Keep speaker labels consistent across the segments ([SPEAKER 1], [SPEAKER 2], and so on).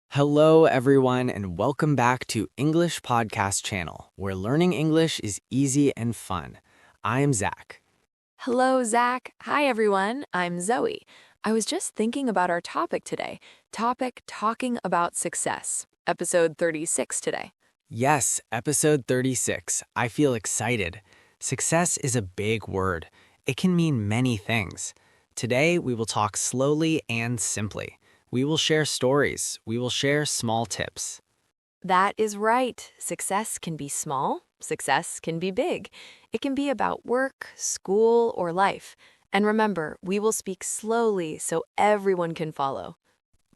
[SPEAKER 1] Hello, everyone, and welcome back to English Podcast Channel, where learning English is easy and fun. I am Zac.
[SPEAKER 2] Hello, Zach. Hi, everyone. I'm Zoe. I was just thinking about our topic today. Talking about success. Episode 36 today.
[SPEAKER 1] Yes, episode 36. I feel excited. Success is a big word. It can mean many things. Today, we will talk slowly and simply. We will share stories. We will share small tips.
[SPEAKER 2] That is right. Success can be small. Success can be big. It can be about work, school, or life. And remember, we will speak slowly so everyone can follow.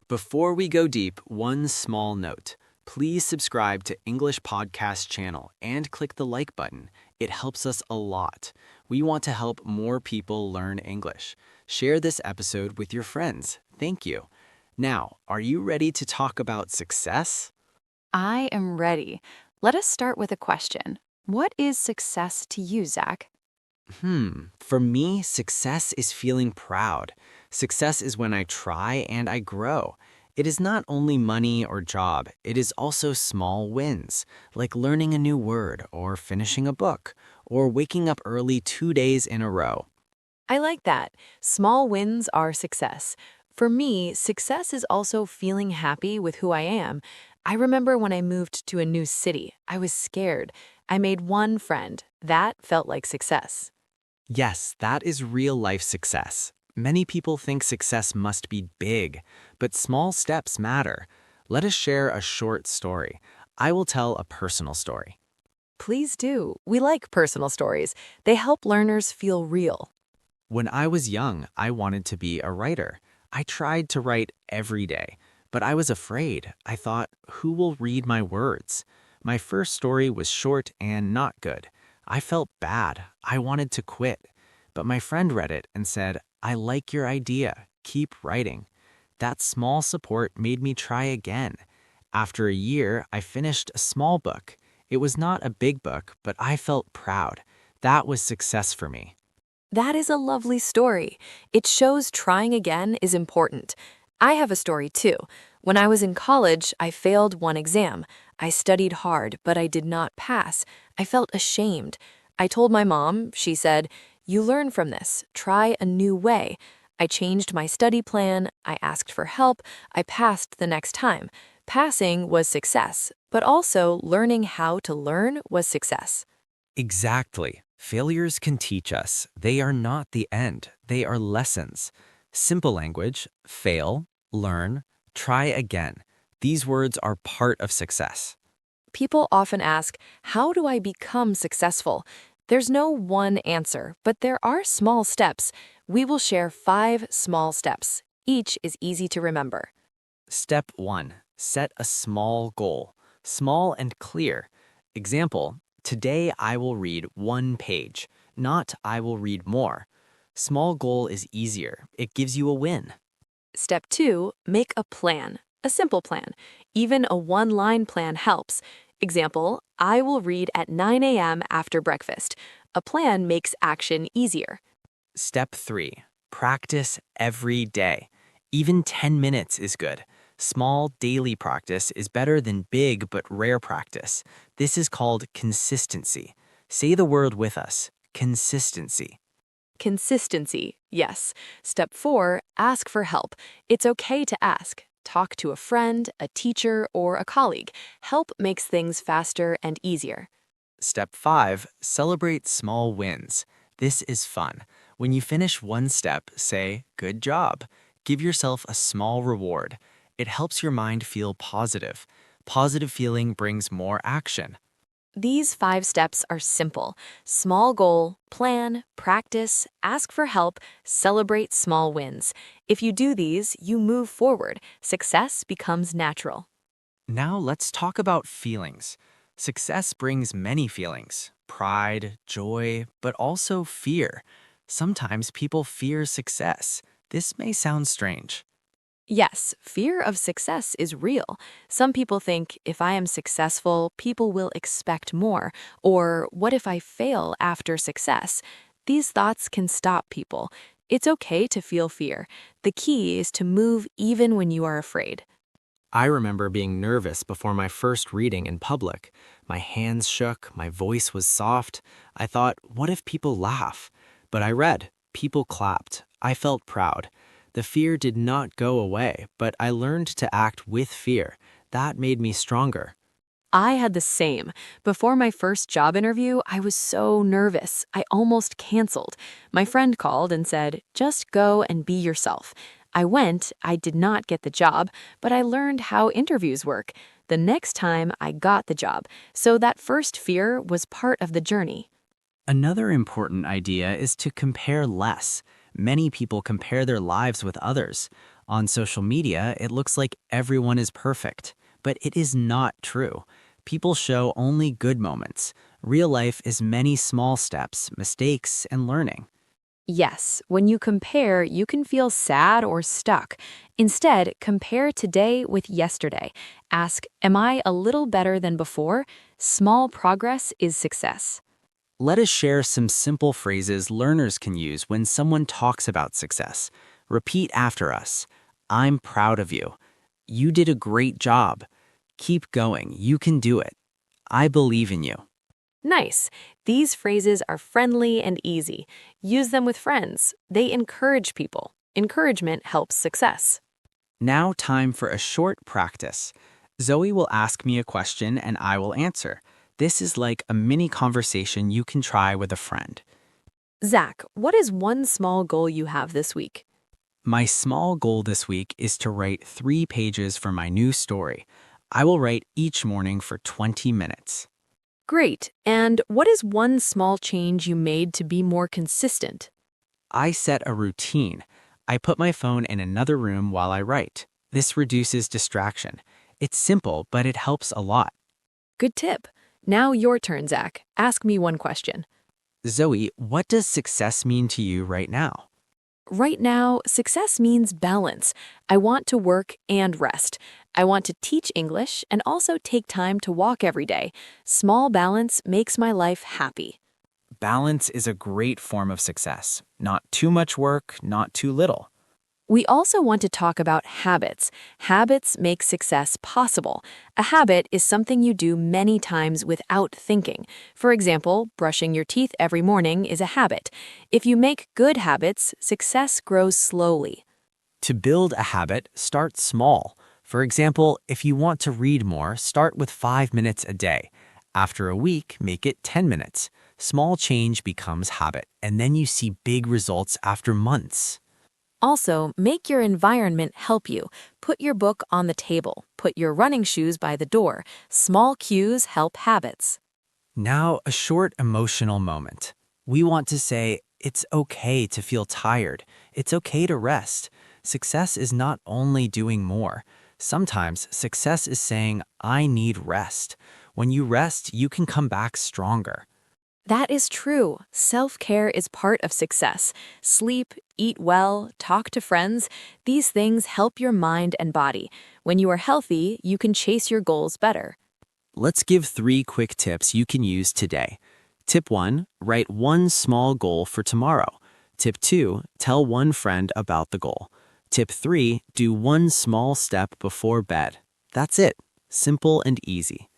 [SPEAKER 1] Before we go deep, one small note. Please subscribe to English Podcast Channel and click the like button. It helps us a lot. We want to help more people learn English. Share this episode with your friends. Thank you. Now, are you ready to talk about success?
[SPEAKER 2] I am ready. Let us start with a question. What is success to you, Zach?
[SPEAKER 1] For me, success is feeling proud. Success is when I try and I grow. It is not only money or job, it is also small wins, like learning a new word or finishing a book, or waking up early 2 days in a row.
[SPEAKER 2] I like that. Small wins are success. For me, success is also feeling happy with who I am. I remember when I moved to a new city, I was scared. I made one friend. That felt like success.
[SPEAKER 1] Yes, that is real-life success. Many people think success must be big, but small steps matter. Let us share a short story. I will tell a personal story.
[SPEAKER 2] Please do. We like personal stories. They help learners feel real.
[SPEAKER 1] When I was young, I wanted to be a writer. I tried to write every day, but I was afraid. I thought, who will read my words? My first story was short and not good. I felt bad. I wanted to quit. But my friend read it and said, I like your idea. Keep writing. That small support made me try again. After a year, I finished a small book. It was not a big book, but I felt proud. That was success for me.
[SPEAKER 2] That is a lovely story. It shows trying again is important. I have a story too. When I was in college, I failed one exam. I studied hard, but I did not pass. I felt ashamed. I told my mom. She said, "You learn from this. Try a new way." I changed my study plan. I asked for help. I passed the next time. Passing was success, but also learning how to learn was success.
[SPEAKER 1] Exactly. Failures can teach us. They are not the end. They are lessons. Simple language, fail, learn, try again. These words are part of success.
[SPEAKER 2] People often ask, how do I become successful? There's no one answer, but there are small steps. We will share 5 small steps. Each is easy to remember.
[SPEAKER 1] Step 1. Set a small goal. Small and clear. Example, today I will read 1 page, not I will read more. Small goal is easier. It gives you a win.
[SPEAKER 2] Step 2, make a plan. A simple plan. Even a one-line plan helps. Example, I will read at 9 a.m. after breakfast. A plan makes action easier.
[SPEAKER 1] Step 3. Practice every day. Even 10 minutes is good. Small daily practice is better than big but rare practice. This is called consistency. Say the word with us. Consistency.
[SPEAKER 2] Consistency, yes. Step 4, ask for help. It's okay to ask. Talk to a friend, a teacher, or a colleague. Help makes things faster and easier.
[SPEAKER 1] Step 5, celebrate small wins. This is fun. When you finish one step, say, good job. Give yourself a small reward. It helps your mind feel positive. Positive feeling brings more action.
[SPEAKER 2] These 5 steps are simple. Small goal, plan, practice, ask for help, celebrate small wins. If you do these, you move forward. Success becomes natural.
[SPEAKER 1] Now let's talk about feelings. Success brings many feelings, pride, joy, but also fear. Sometimes people fear success. This may sound strange.
[SPEAKER 2] Yes, fear of success is real. Some people think if I am successful, people will expect more. Or what if I fail after success? These thoughts can stop people. It's okay to feel fear. The key is to move even when you are afraid.
[SPEAKER 1] I remember being nervous before my first reading in public. My hands shook, my voice was soft. I thought, what if people laugh? But I read. People clapped. I felt proud. The fear did not go away, but I learned to act with fear. That made me stronger.
[SPEAKER 2] I had the same. Before my first job interview, I was so nervous. I almost canceled. My friend called and said, just go and be yourself. I went, I did not get the job, but I learned how interviews work. The next time I got the job, so that first fear was part of the journey.
[SPEAKER 1] Another important idea is to compare less. Many people compare their lives with others. On social media, it looks like everyone is perfect, but it is not true. People show only good moments. Real life is many small steps, mistakes, and learning.
[SPEAKER 2] Yes, when you compare, you can feel sad or stuck. Instead, compare today with yesterday. Ask, am I a little better than before? Small progress is success.
[SPEAKER 1] Let us share some simple phrases learners can use when someone talks about success. Repeat after us. I'm proud of you. You did a great job. Keep going. You can do it. I believe in you.
[SPEAKER 2] Nice. These phrases are friendly and easy. Use them with friends. They encourage people. Encouragement helps success.
[SPEAKER 1] Now, time for a short practice. Zoe will ask me a question and I will answer. This is like a mini conversation you can try with a friend.
[SPEAKER 2] Zach, what is one small goal you have this week?
[SPEAKER 1] My small goal this week is to write 3 pages for my new story. I will write each morning for 20 minutes.
[SPEAKER 2] Great. And what is one small change you made to be more consistent?
[SPEAKER 1] I set a routine. I put my phone in another room while I write. This reduces distraction. It's simple, but it helps a lot.
[SPEAKER 2] Good tip. Now your turn, Zach. Ask me one question.
[SPEAKER 1] Zoe, what does success mean to you right now?
[SPEAKER 2] Right now, success means balance. I want to work and rest. I want to teach English and also take time to walk every day. Small balance makes my life happy.
[SPEAKER 1] Balance is a great form of success. Not too much work, not too little.
[SPEAKER 2] We also want to talk about habits. Habits make success possible. A habit is something you do many times without thinking. For example, brushing your teeth every morning is a habit. If you make good habits, success grows slowly.
[SPEAKER 1] To build a habit, start small. For example, if you want to read more, start with 5 minutes a day. After a week, make it 10 minutes. Small change becomes habit, and then you see big results after months.
[SPEAKER 2] Also, make your environment help you. Put your book on the table. Put your running shoes by the door. Small cues help habits.
[SPEAKER 1] Now, a short emotional moment. We want to say, it's okay to feel tired. It's okay to rest. Success is not only doing more. Sometimes success is saying, I need rest. When you rest, you can come back stronger.
[SPEAKER 2] That is true. Self-care is part of success. Sleep, eat well, talk to friends. These things help your mind and body. When you are healthy, you can chase your goals better.
[SPEAKER 1] Let's give 3 quick tips you can use today. Tip 1, write one small goal for tomorrow. Tip 2, tell one friend about the goal. Tip 3, do one small step before bed. That's it. Simple and easy.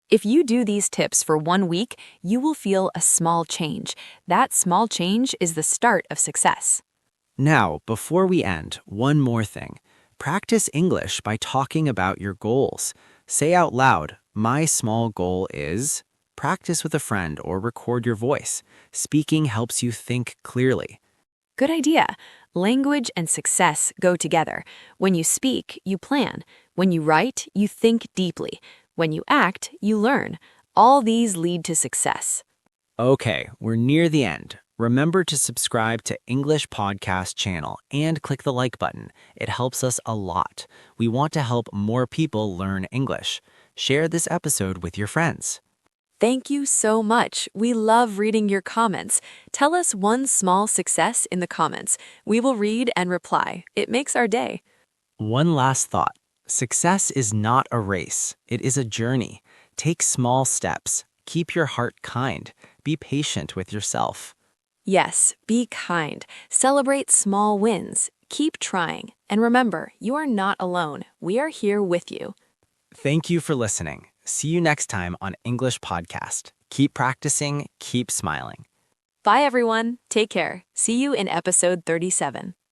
[SPEAKER 2] If you do these tips for 1 week, you will feel a small change. That small change is the start of success.
[SPEAKER 1] Now, before we end, one more thing. Practice English by talking about your goals. Say out loud, my small goal is... Practice with a friend or record your voice. Speaking helps you think clearly.
[SPEAKER 2] Good idea. Language and success go together. When you speak, you plan. When you write, you think deeply. When you act, you learn. All these lead to success.
[SPEAKER 1] Okay, we're near the end. Remember to subscribe to English Podcast channel and click the like button. It helps us a lot. We want to help more people learn English. Share this episode with your friends.
[SPEAKER 2] Thank you so much. We love reading your comments. Tell us one small success in the comments. We will read and reply. It makes our day.
[SPEAKER 1] One last thought. Success is not a race. It is a journey. Take small steps. Keep your heart kind. Be patient with yourself.
[SPEAKER 2] Yes, be kind. Celebrate small wins. Keep trying. And remember, you are not alone. We are here with you.
[SPEAKER 1] Thank you for listening. See you next time on English Podcast. Keep practicing, keep smiling.
[SPEAKER 2] Bye, everyone. Take care. See you in episode 37.